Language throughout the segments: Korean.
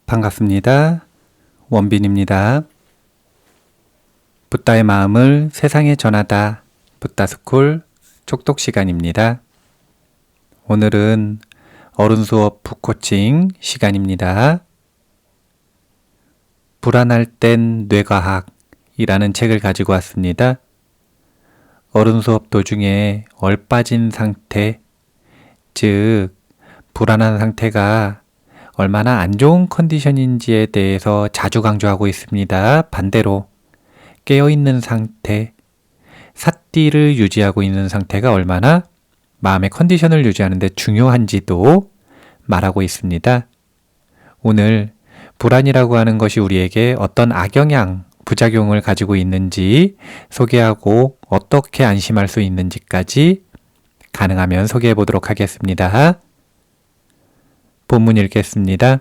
반갑습니다. 원빈입니다. 붓다의 마음을 세상에 전하다 붓다스쿨 촉독 시간입니다. 오늘은 어른 수업 북코칭 시간입니다. 불안할 땐 뇌과학이라는 책을 가지고 왔습니다. 어른 수업 도중에 얼빠진 상태, 즉 불안한 상태가 얼마나 안 좋은 컨디션인지에 대해서 자주 강조하고 있습니다. 반대로 깨어있는 상태, 삿띠를 유지하고 있는 상태가 얼마나 마음의 컨디션을 유지하는 데 중요한지도 말하고 있습니다. 오늘 불안이라고 하는 것이 우리에게 어떤 악영향, 부작용을 가지고 있는지 소개하고 어떻게 안심할 수 있는지까지 가능하면 소개해 보도록 하겠습니다. 본문 읽겠습니다.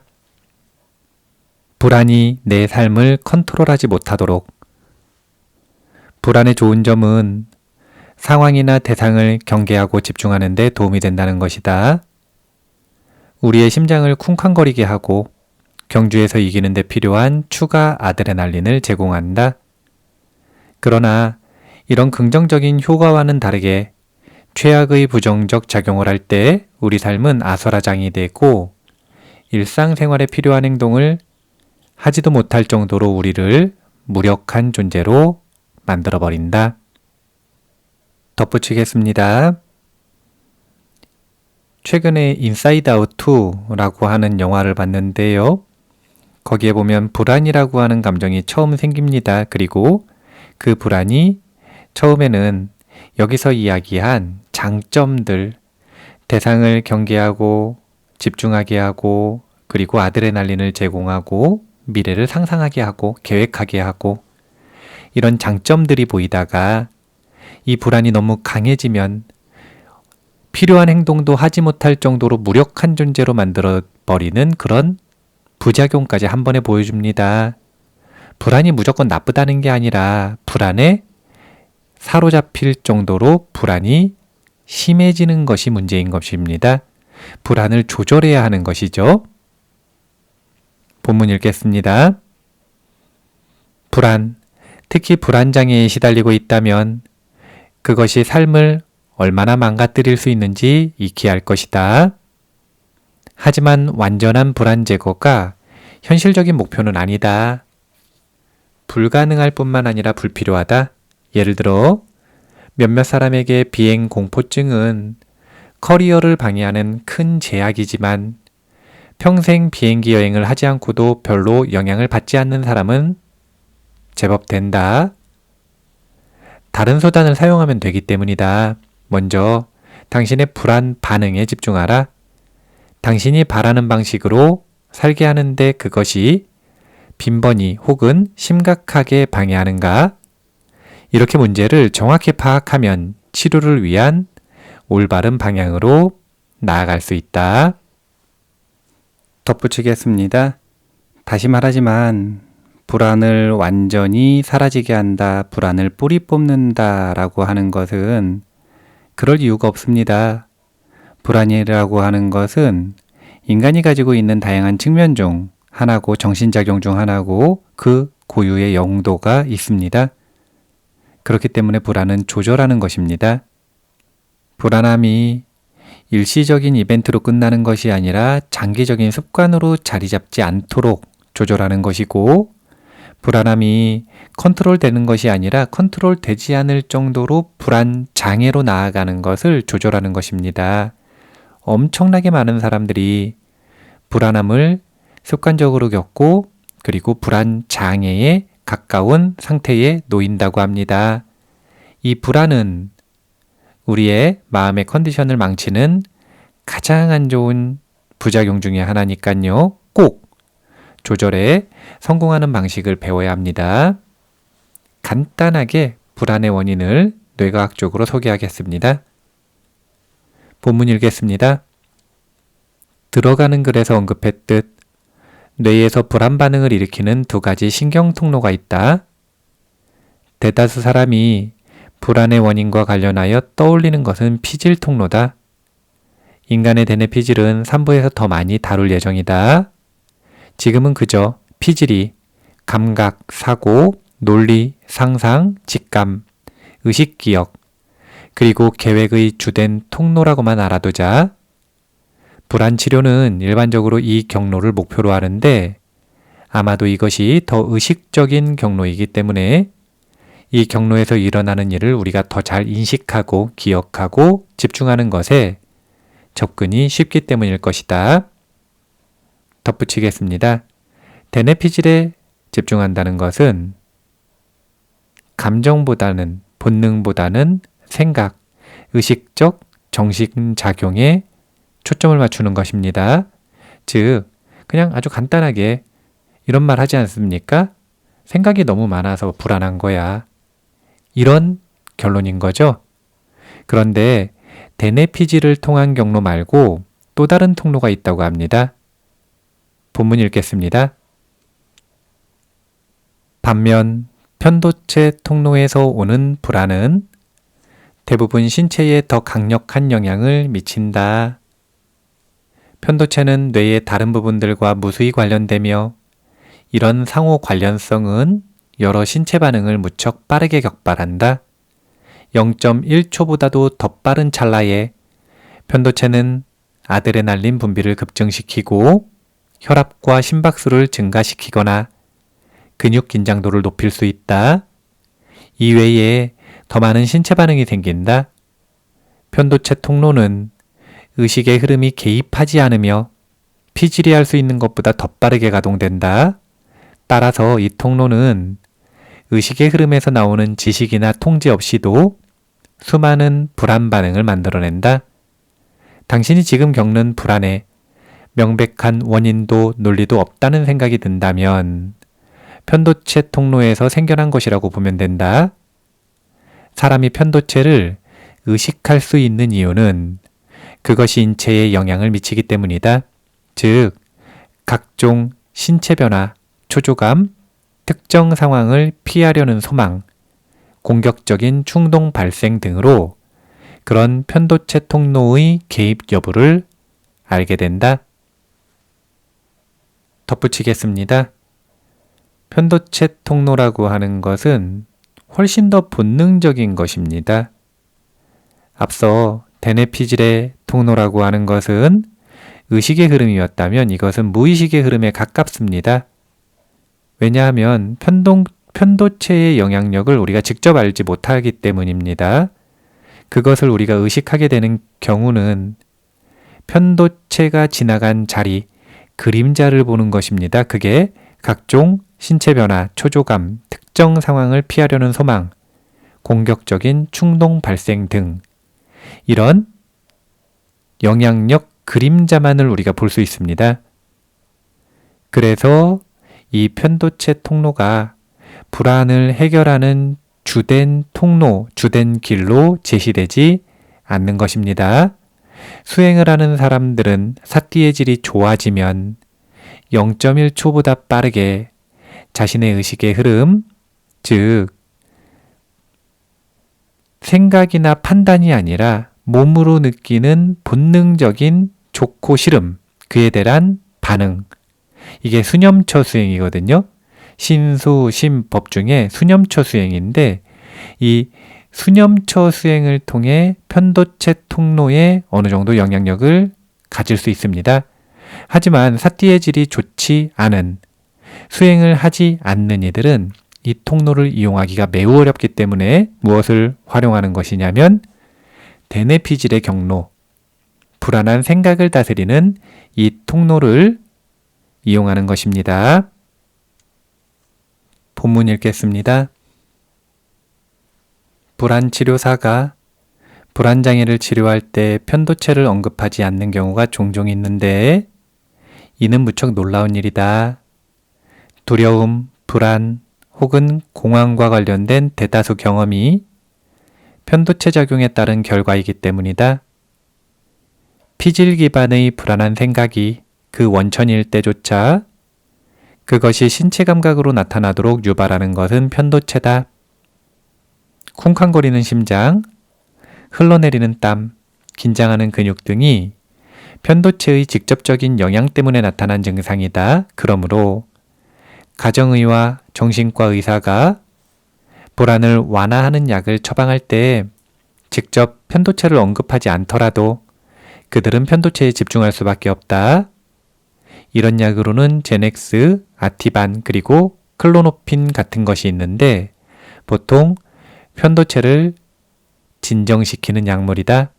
불안이 내 삶을 컨트롤하지 못하도록. 불안의 좋은 점은 상황이나 대상을 경계하고 집중하는 데 도움이 된다는 것이다. 우리의 심장을 쿵쾅거리게 하고 경주에서 이기는 데 필요한 추가 아드레날린을 제공한다. 그러나 이런 긍정적인 효과와는 다르게 최악의 부정적 작용을 할 때 우리 삶은 아수라장이 되고 일상생활에 필요한 행동을 하지도 못할 정도로 우리를 무력한 존재로 만들어버린다. 덧붙이겠습니다. 최근에 인사이드 아웃 2라고 하는 영화를 봤는데요. 거기에 보면 불안이라고 하는 감정이 처음 생깁니다. 그리고 그 불안이 처음에는 여기서 이야기한 장점들, 대상을 경계하고 집중하게 하고 그리고 아드레날린을 제공하고 미래를 상상하게 하고 계획하게 하고 이런 장점들이 보이다가 이 불안이 너무 강해지면 필요한 행동도 하지 못할 정도로 무력한 존재로 만들어버리는 그런 부작용까지 한 번에 보여줍니다. 불안이 무조건 나쁘다는 게 아니라 불안에 사로잡힐 정도로 불안이 심해지는 것이 문제인 것입니다. 불안을 조절해야 하는 것이죠. 본문 읽겠습니다. 불안, 특히 불안장애에 시달리고 있다면 그것이 삶을 얼마나 망가뜨릴 수 있는지 익혀야 할 것이다. 하지만 완전한 불안 제거가 현실적인 목표는 아니다. 불가능할 뿐만 아니라 불필요하다. 예를 들어 몇몇 사람에게 비행 공포증은 커리어를 방해하는 큰 제약이지만 평생 비행기 여행을 하지 않고도 별로 영향을 받지 않는 사람은 제법 된다. 다른 수단을 사용하면 되기 때문이다. 먼저 당신의 불안 반응에 집중하라. 당신이 바라는 방식으로 살게 하는데 그것이 빈번히 혹은 심각하게 방해하는가? 이렇게 문제를 정확히 파악하면 치료를 위한 올바른 방향으로 나아갈 수 있다. 덧붙이겠습니다. 다시 말하지만 불안을 완전히 사라지게 한다, 불안을 뿌리 뽑는다 라고 하는 것은 그럴 이유가 없습니다. 불안이라고 하는 것은 인간이 가지고 있는 다양한 측면 중 하나고 정신작용 중 하나고 그 고유의 용도가 있습니다. 그렇기 때문에 불안은 조절하는 것입니다. 불안함이 일시적인 이벤트로 끝나는 것이 아니라 장기적인 습관으로 자리 잡지 않도록 조절하는 것이고 불안함이 컨트롤되는 것이 아니라 컨트롤되지 않을 정도로 불안 장애로 나아가는 것을 조절하는 것입니다. 엄청나게 많은 사람들이 불안함을 습관적으로 겪고 그리고 불안 장애에 가까운 상태에 놓인다고 합니다. 이 불안은 우리의 마음의 컨디션을 망치는 가장 안 좋은 부작용 중에 하나니까요. 꼭 조절에 성공하는 방식을 배워야 합니다. 간단하게 불안의 원인을 뇌과학적으로 소개하겠습니다. 본문 읽겠습니다. 들어가는 글에서 언급했듯 뇌에서 불안 반응을 일으키는 두 가지 신경 통로가 있다. 대다수 사람이 불안의 원인과 관련하여 떠올리는 것은 피질 통로다. 인간의 대뇌 피질은 3부에서 더 많이 다룰 예정이다. 지금은 그저 피질이 감각, 사고, 논리, 상상, 직감, 의식, 기억, 그리고 계획의 주된 통로라고만 알아두자. 불안 치료는 일반적으로 이 경로를 목표로 하는데 아마도 이것이 더 의식적인 경로이기 때문에 이 경로에서 일어나는 일을 우리가 더 잘 인식하고 기억하고 집중하는 것에 접근이 쉽기 때문일 것이다. 덧붙이겠습니다. 대뇌 피질에 집중한다는 것은 감정보다는 본능보다는 생각, 의식적 정신작용에 초점을 맞추는 것입니다. 즉, 그냥 아주 간단하게 이런 말 하지 않습니까? 생각이 너무 많아서 불안한 거야. 이런 결론인 거죠. 그런데 대뇌 피질을 통한 경로 말고 또 다른 통로가 있다고 합니다. 본문 읽겠습니다. 반면 편도체 통로에서 오는 불안은 대부분 신체에 더 강력한 영향을 미친다. 편도체는 뇌의 다른 부분들과 무수히 관련되며 이런 상호 관련성은 여러 신체 반응을 무척 빠르게 격발한다. 0.1초보다도 더 빠른 찰나에 편도체는 아드레날린 분비를 급증시키고 혈압과 심박수를 증가시키거나 근육 긴장도를 높일 수 있다. 이외에 더 많은 신체 반응이 생긴다. 편도체 통로는 의식의 흐름이 개입하지 않으며 피질이 할 수 있는 것보다 더 빠르게 가동된다. 따라서 이 통로는 의식의 흐름에서 나오는 지식이나 통제 없이도 수많은 불안 반응을 만들어낸다. 당신이 지금 겪는 불안에 명백한 원인도 논리도 없다는 생각이 든다면 편도체 통로에서 생겨난 것이라고 보면 된다. 사람이 편도체를 의식할 수 있는 이유는 그것이 인체에 영향을 미치기 때문이다. 즉, 각종 신체 변화, 초조감, 특정 상황을 피하려는 소망, 공격적인 충동 발생 등으로 그런 편도체 통로의 개입 여부를 알게 된다. 덧붙이겠습니다. 편도체 통로라고 하는 것은 훨씬 더 본능적인 것입니다. 앞서 대뇌 피질의 통로라고 하는 것은 의식의 흐름이었다면 이것은 무의식의 흐름에 가깝습니다. 왜냐하면 편도체의 영향력을 우리가 직접 알지 못하기 때문입니다. 그것을 우리가 의식하게 되는 경우는 편도체가 지나간 자리, 그림자를 보는 것입니다. 그게 각종 신체 변화, 초조감, 특정 상황을 피하려는 소망, 공격적인 충동 발생 등 이런 영향력 그림자만을 우리가 볼 수 있습니다. 그래서 이 편도체 통로가 불안을 해결하는 주된 통로, 주된 길로 제시되지 않는 것입니다. 수행을 하는 사람들은 사띠의 질이 좋아지면 0.1초보다 빠르게 자신의 의식의 흐름, 즉 생각이나 판단이 아니라 몸으로 느끼는 본능적인 좋고 싫음, 그에 대한 반응, 이게 수념처 수행이거든요. 신수, 심, 법 중에 수념처 수행인데 이 수념처 수행을 통해 편도체 통로에 어느 정도 영향력을 가질 수 있습니다. 하지만 사띠의 질이 좋지 않은 수행을 하지 않는 이들은 이 통로를 이용하기가 매우 어렵기 때문에 무엇을 활용하는 것이냐면 대뇌 피질의 경로, 불안한 생각을 다스리는 이 통로를 이용하는 것입니다. 본문 읽겠습니다. 불안치료사가 불안장애를 치료할 때 편도체를 언급하지 않는 경우가 종종 있는데 이는 무척 놀라운 일이다. 두려움, 불안 혹은 공황과 관련된 대다수 경험이 편도체 작용에 따른 결과이기 때문이다. 피질 기반의 불안한 생각이 그 원천일 때조차 그것이 신체 감각으로 나타나도록 유발하는 것은 편도체다. 쿵쾅거리는 심장, 흘러내리는 땀, 긴장하는 근육 등이 편도체의 직접적인 영향 때문에 나타난 증상이다. 그러므로 가정의와 정신과 의사가 불안을 완화하는 약을 처방할 때 직접 편도체를 언급하지 않더라도 그들은 편도체에 집중할 수밖에 없다. 이런 약으로는 제넥스, 아티반, 그리고 클로노핀 같은 것이 있는데 보통 편도체를 진정시키는 약물이다.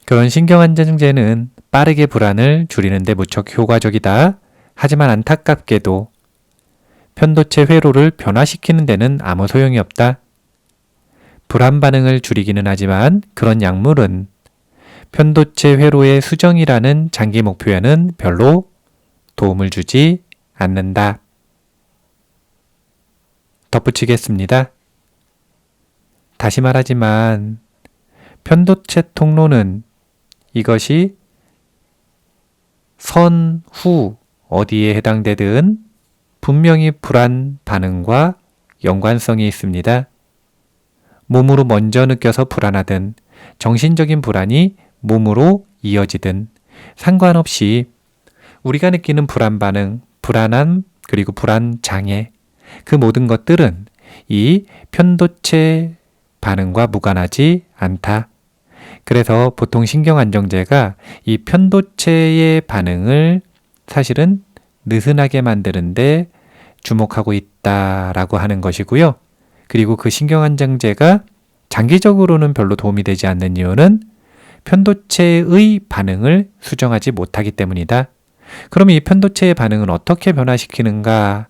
그런 신경안정제는 빠르게 불안을 줄이는 데 무척 효과적이다. 하지만 안타깝게도 편도체 회로를 변화시키는 데는 아무 소용이 없다. 불안 반응을 줄이기는 하지만 그런 약물은 편도체 회로의 수정이라는 장기 목표에는 별로 도움을 주지 않는다. 덧붙이겠습니다. 다시 말하지만 편도체 통로는 이것이 선, 후 어디에 해당되든 분명히 불안 반응과 연관성이 있습니다. 몸으로 먼저 느껴서 불안하든 정신적인 불안이 몸으로 이어지든 상관없이 우리가 느끼는 불안 반응, 불안함, 그리고 불안 장애 그 모든 것들은 이 편도체 반응과 무관하지 않다. 그래서 보통 신경안정제가 이 편도체의 반응을 사실은 느슨하게 만드는데 주목하고 있다라고 하는 것이고요. 그리고 그 신경안정제가 장기적으로는 별로 도움이 되지 않는 이유는 편도체의 반응을 수정하지 못하기 때문이다. 그럼 이 편도체의 반응은 어떻게 변화시키는가?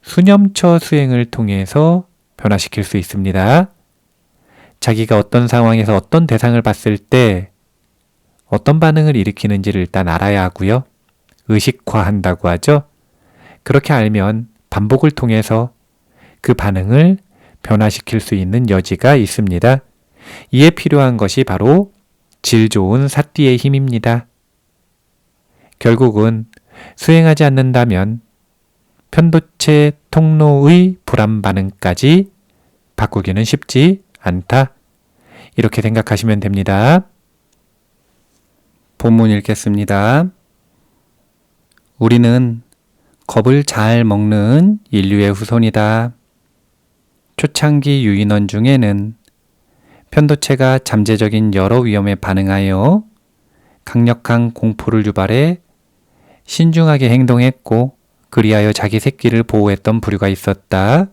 수념처 수행을 통해서 변화시킬 수 있습니다. 자기가 어떤 상황에서 어떤 대상을 봤을 때 어떤 반응을 일으키는지를 일단 알아야 하고요. 의식화한다고 하죠. 그렇게 알면 반복을 통해서 그 반응을 변화시킬 수 있는 여지가 있습니다. 이에 필요한 것이 바로 질 좋은 사띠의 힘입니다. 결국은 수행하지 않는다면 편도체 통로의 불안 반응까지 바꾸기는 쉽지 않다. 이렇게 생각하시면 됩니다. 본문 읽겠습니다. 우리는 겁을 잘 먹는 인류의 후손이다. 초창기 유인원 중에는 편도체가 잠재적인 여러 위험에 반응하여 강력한 공포를 유발해 신중하게 행동했고 그리하여 자기 새끼를 보호했던 부류가 있었다.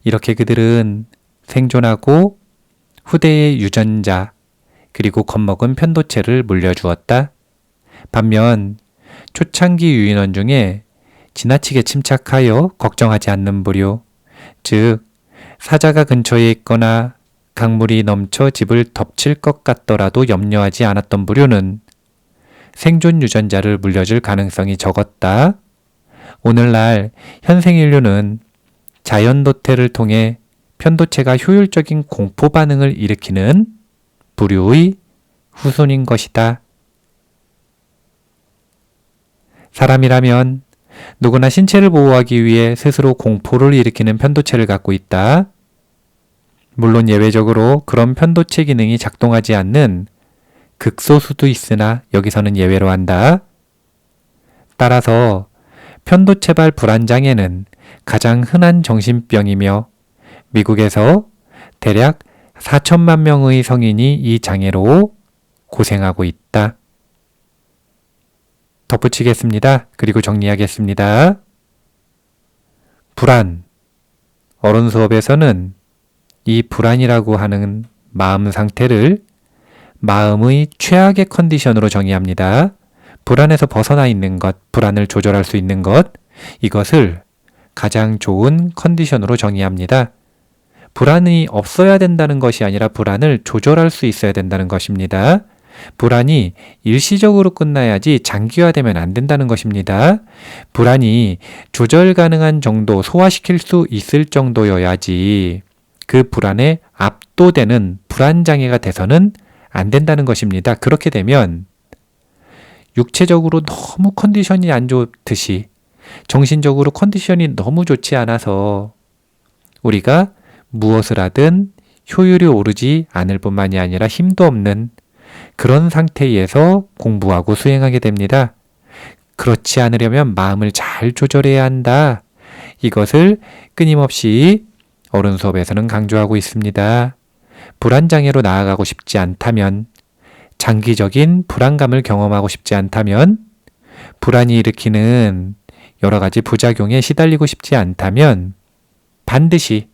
이렇게 그들은 생존하고 후대의 유전자 그리고 겁먹은 편도체를 물려주었다. 반면 초창기 유인원 중에 지나치게 침착하여 걱정하지 않는 부류, 즉 사자가 근처에 있거나 강물이 넘쳐 집을 덮칠 것 같더라도 염려하지 않았던 부류는 생존 유전자를 물려줄 가능성이 적었다. 오늘날 현생 인류는 자연 도태를 통해 편도체가 효율적인 공포 반응을 일으키는 부류의 후손인 것이다. 사람이라면 누구나 신체를 보호하기 위해 스스로 공포를 일으키는 편도체를 갖고 있다. 물론 예외적으로 그런 편도체 기능이 작동하지 않는 극소수도 있으나 여기서는 예외로 한다. 따라서 편도체발 불안장애는 가장 흔한 정신병이며 미국에서 대략 4천만 명의 성인이 이 장애로 고생하고 있다. 덧붙이겠습니다. 그리고 정리하겠습니다. 불안. 어른 수업에서는 이 불안이라고 하는 마음 상태를 마음의 최악의 컨디션으로 정의합니다. 불안에서 벗어나 있는 것, 불안을 조절할 수 있는 것, 이것을 가장 좋은 컨디션으로 정의합니다. 불안이 없어야 된다는 것이 아니라 불안을 조절할 수 있어야 된다는 것입니다. 불안이 일시적으로 끝나야지 장기화되면 안 된다는 것입니다. 불안이 조절 가능한 정도, 소화시킬 수 있을 정도여야지 그 불안에 압도되는 불안장애가 돼서는 안 된다는 것입니다. 그렇게 되면 육체적으로 너무 컨디션이 안 좋듯이 정신적으로 컨디션이 너무 좋지 않아서 우리가 무엇을 하든 효율이 오르지 않을 뿐만이 아니라 힘도 없는 그런 상태에서 공부하고 수행하게 됩니다. 그렇지 않으려면 마음을 잘 조절해야 한다. 이것을 끊임없이 어른 수업에서는 강조하고 있습니다. 불안장애로 나아가고 싶지 않다면, 장기적인 불안감을 경험하고 싶지 않다면, 불안이 일으키는 여러 가지 부작용에 시달리고 싶지 않다면 반드시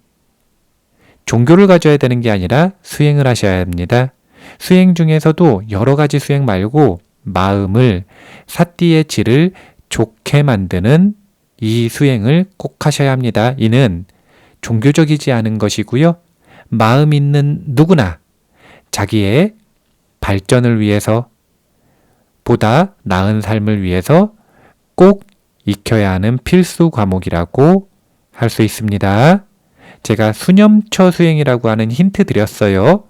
종교를 가져야 되는 게 아니라 수행을 하셔야 합니다. 수행 중에서도 여러 가지 수행 말고 마음을 사띠의 질을 좋게 만드는 이 수행을 꼭 하셔야 합니다. 이는 종교적이지 않은 것이고요. 마음 있는 누구나 자기의 발전을 위해서, 보다 나은 삶을 위해서 꼭 익혀야 하는 필수 과목이라고 할 수 있습니다. 제가 수념처 수행이라고 하는 힌트 드렸어요.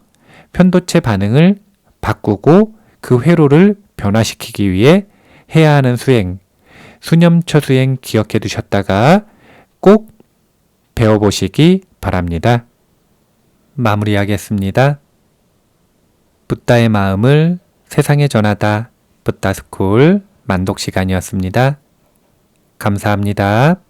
편도체 반응을 바꾸고 그 회로를 변화시키기 위해 해야 하는 수행, 수념처 수행 기억해 두셨다가 꼭 배워보시기 바랍니다. 마무리하겠습니다. 붓다의 마음을 세상에 전하다. 붓다스쿨 만독 시간이었습니다. 감사합니다.